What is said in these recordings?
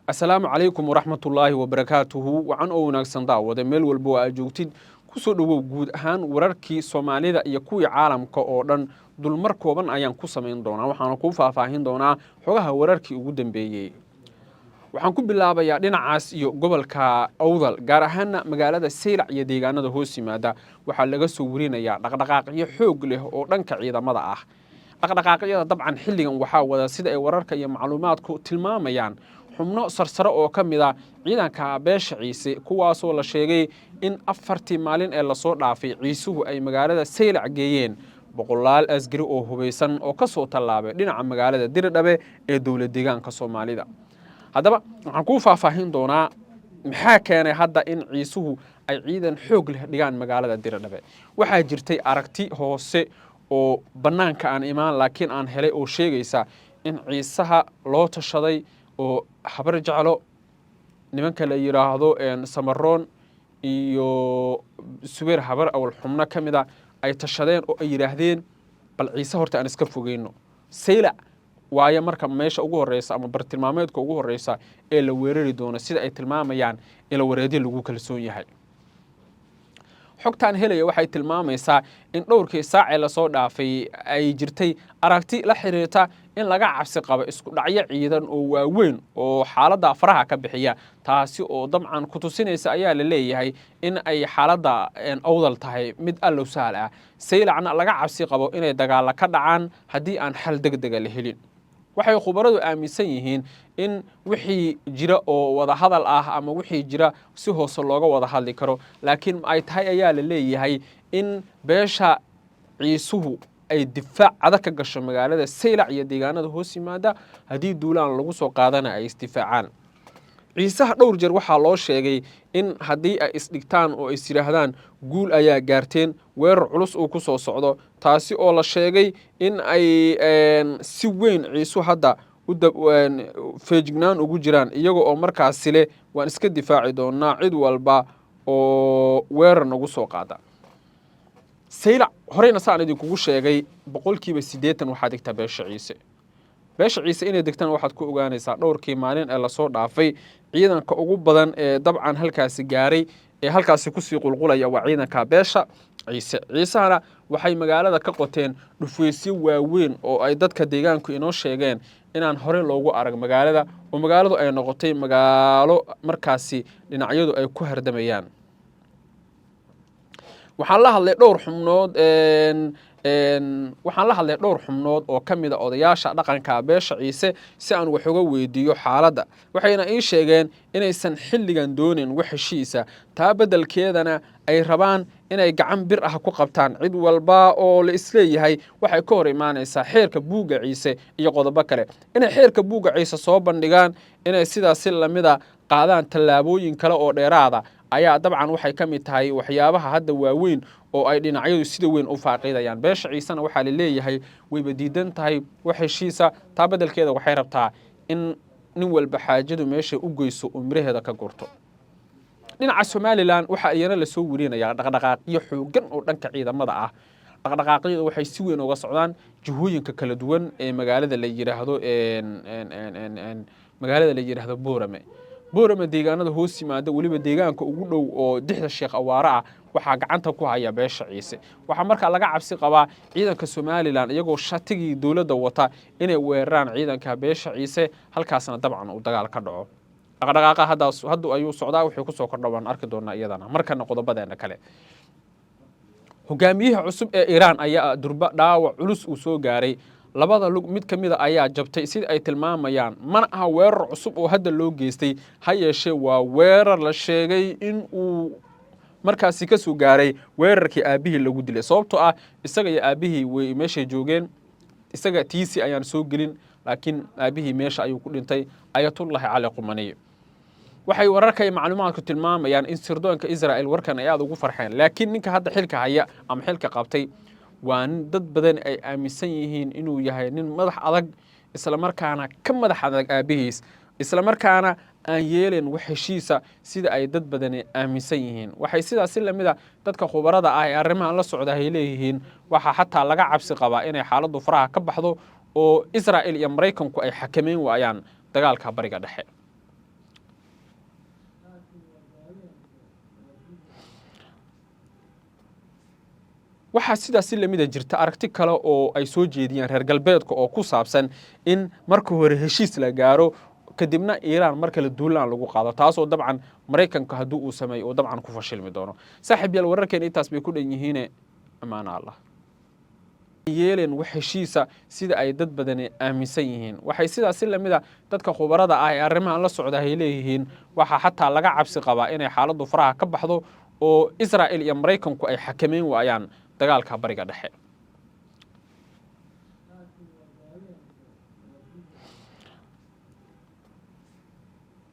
السلام عليكم ورحمة الله وبركاته وعن أو ناقصن دعوة ميل والبو أجوتيد kusoo dhawow guud ahaan wararkii Soomaalida iyo kuwii caalamka oo dhan dulmar kooban ayaan ku sameyn doonaa waxaan ku faahfaahin doonaa xogaha wararkii ugu dambeeyay waxaan ku bilaabayaa dhinacaas iyo gobolka Awdal gaar ahaan magaalada Seylac iyo deegaanada hoos yimaada waxa laga soo warinayaa dhaqdhaqaaqyo xoog leh oo dhanka ciidamada ah dhaqdhaqaaqyada dabcan xilligan waxa wada sida ay wararka iyo macluumaadku tilmaamayaan xubno sarsare oo ka mid ah ciidanka beesha Ciise kuwaas oo la sheegay in afartii maalin ee la soo dhaafay ciisuhu ay magaalada Seylac geeyeen boqolaal asgari oo hubeysan oo ka soo tallaabay dhinaca magaalada Dirdhabe ee dawlad deegaanka Soomaalida haddaba waxaan ku faahfaahin doonaa maxaa keenay hadda in ciisuhu ay ciidan xoog leh dhigaan magaalada Dirdhabe waxaa jirtay aragti hoose oo banaanka aan imaan laakiin aan helay oo sheegaysa in ciisaha loo tashaday oo habar jeclo nimanka la yiraahdo Samaroon iyo Suweer habar awal xubno kamida ay tashadeen oo ay yiraahdeen bal ciise horta aan iska fogeyno Seylac waaye marka meesha ugu horeysa ama bartilmaameedka ugu horeysa ee la weerari doono sida ay tilmaamayaan ila wareedin lagu kalsoon yahay xogtaan helaya waxay tilmaamaysaa in dhowrkii saac ee la soo dhaafay ay jirtay aragti la xiriirta in laga cabsi qabo isku dhacyo ciidan oo waaweyn oo xaaladda faraha ka bixiya taasi oo dabcan ku tusinaysa ayaa la leeyahay in ay xaaladda Awdal tahay mid allow saal ah Seylacna laga cabsi qabo inay dagaal ka dhacaan haddii aan xal degdeg ah la helin waxay khubaradu aaminsan yihiin in wixii jira oo wada hadal ah ama wixii jira si hoos looga wada hadli karo laakiin ay tahay ayaa la leeyahay in beesha ciisuhu ay difaac adag ka gasho magaalada Seylac iyo deegaanada hoos yimaada hadii duulaan lagu soo qaadana ay istifaacaan ciisaha dhowr jeer waxaa loo sheegay in haddii ay isdhigtaan oo is yiraahdaan guul ayaa gaarteen weerar culus oo ku soo socdo taasi oo la sheegay in ay si weyn ciisu hadda u feejignaan ugu jiraan iyaga oo markaas leh waan iska difaaci doonaa cid walba oo weerar nagu soo qaada Seylac horeyna saan idinku sheegay 80% waxaa digta beesha Ciise inay degtaan waxaad ku ogaanaysaa dhowrkii maalin ee la soo dhaafay ciidanka ugu badan ee dabcan halkaas gaaray ee halkaas ku sii qulqulaya waa ciidanka beesha Ciisahana waxay magaalada ka qoteen dhufaysyo waaweyn oo ay dadka deegaanku inoo sheegeen inaan hore loogu arag magaalada oo magaaladu ay noqotay magaalo markaasi dhinacyadu ay ku hardamayaan waxaan la hadlay dhowr xubnood oo kamid ah odayaasha dhaqanka beesha Ciise si aan wax uga weydiiyo xaaladda waxayna ii sheegeen inaysan xilligan doonin wax heshiisa taa beddelkeedana ay rabaan inay gacan bir ah ku qabtaan cid walba oo la isleeyahay waxay ka hor imaanaysaa xeerka buuga Ciise iyo qodobo kale inay xeerka buuga Ciise soo bandhigaan inay sidaas si lamida qaadaan tallaabooyin kale oo dheeraada ayaa dabcan waxay ka mid tahay waxyaabaha hadda waaweyn oo ay dhinacyadu sida weyn u faaqidayaan beesha Ciisana waxa la leeyahay way badiidan tahay wax heshiisa taa beddelkeeda waxay rabtaa in nin walba xaajadu meesha u geyso oo miraheeda ka gurto dhinaca Somaliland waxa iyana la soo warinayaa dhaqdhaqaaqyo xoogan oo dhanka ciidamada ah dhaqdhaqaaqyadu waxay si weyn uga socdaan jihooyinka kala duwan ee magaalada la yiraahdo Boorame deegaanada hoos yimaada waliba deegaanka ugu dhow oo dixda Sheekh Awaara ah waxa gacanta ku haya beesha Ciise waxa marka laga cabsi qabaa ciidanka Somaliland iyagoo shatigii dawladda wata inay weeraraan ciidanka beesha Ciise halkaasna dabcan uu dagaal ka dhaco dhaqdhaqaaqa hadda ayuu socdaa wixii ku soo kordhawaan arki doonaa iyadana markana qodobadeena kale hogaamiyaha cusub ee Iran ayaa durba dhaawac culus uu soo gaaray labada lug mid kamid ah ayaa jabtay sida ay tilmaamayaan mana aha weerar cusub oo hadda loo geystay ha yeeshee waa weerar la sheegay in uu markaasi ka soo gaaray weerarkii aabihii lagu dilay sababtoo ah isaga iyo aabihii way meesha joogeen isaga tiisi ayaan soo gelin laakiin aabihii meesha ayuu ku dhintay ayatullah cali qumani waxay wararka iyo macluumaadku tilmaamayaan in sirdoonka Israel warkan ay aad ugu farxeen laakiin ninka hadda xilka haya ama xilka qabtay waa dad badan ay aaminsan yihiin inuu yahay nin madax adag isla markaana ka madax adag aabihiis isla markaana aan yeeleen wax heshiisa sida ay dad badan aaminsan yihiin waxay sidaas si lamida dadka khubarada ah ee arrimaha la socda ay leeyihiin waxa xataa laga cabsi qabaa inay xaaladdu faraha ka baxdo oo Israel iyo Mareykanku ay xakameyn waayaan dagaalka bariga dhexe waxaa sidaasi lamida jirta aragti kale oo ay soo jeediyeen reer galbeedka oo ku saabsan in marka hore heshiis la gaaro kadibna iiraan mar kale duulaan lagu qaado taasoo dabcan maraykanka haddii uu sameeyo uu dabcan ku fashilmi doono saaxiib yaal wararkeen intaas bay ku dhan yihiine ammaana allah yeeleen wax heshiisa sida ay dad badani aaminsan yihiin waxay sidaasi lamida dadka khubarada ah ee arrimahan la socda ay leeyihiin waxaa xataa laga cabsi qabaa inay xaaladdu faraha ka baxdo oo Israa'iil iyo Maraykanku ay xakameyn waayaan dagaalka bariga dhexe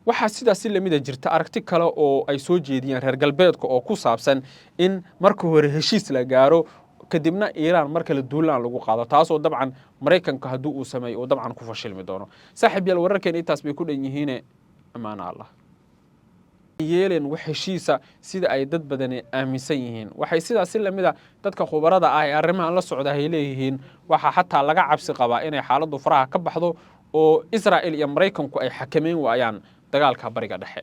waxaa sidaasi lamida jirta aragti kale oo ay soo jeediyeen reer galbeedka oo ku saabsan in marka hore heshiis la gaaro kadibna iiraan mar kale duulaan lagu qaado taasoo dabcan maraykanka haddii uu sameeyo uu dabcan ku fashilmi doono saaxiib yaal wararkeen intaas bay ku dhan yihiine ammaana allah yeeleen wax heshiisa sida ay dad badani aaminsan yihiin waxay sidaasi lamida dadka khubarada ah ee arrimahan la socda ay leeyihiin waxaa xataa laga cabsi qabaa inay xaaladdu faraha ka baxdo oo Israa'iil iyo Maraykanku ay xakameyn waayaan dagaalka bariga dhexe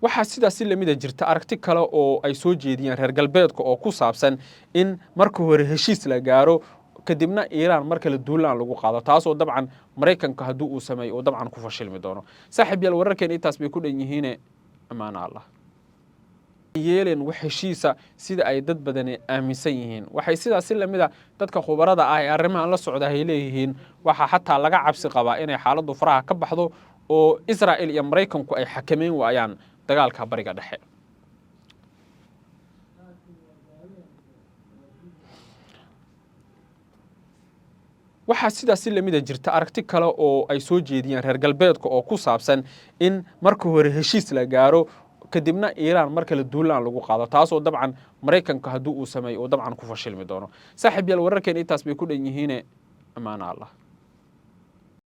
waxaa sidaasi lamida jirta aragti kale oo ay soo jeediyeen reer galbeedka oo ku saabsan in marka hore heshiis la gaaro kadibna iiraan mar kale duulaan lagu qaado taasoo dabcan maraykanka haddii uu sameeyo uu dabcan ku fashilmi doono saaxiib yaal wararkeen intaas bay ku dhan yihiine ammaana allah yeeleen wax heshiisa sida ay dad badani aaminsan yihiin waxay sidaasi lamida dadka khubarada ah ee arrimahan la socda ay leeyihiin waxaa xataa laga cabsi qabaa inay xaaladdu faraha ka baxdo oo Israa'iil iyo Maraykanku ay xakameyn waayaan dagaalka bariga dhexe waxaa sidaasi lamida jirta aragti kale oo ay soo jeediyeen reer galbeedka oo ku saabsan in marka hore heshiis la gaaro kadibna iiraan mar kale duulaan lagu qaado taasoo dabcan maraykanka haddii uu sameeyo uu dabcan ku fashilmi doono saaxiib yaal wararkeen intaas bay ku dhan yihiine ammaana allah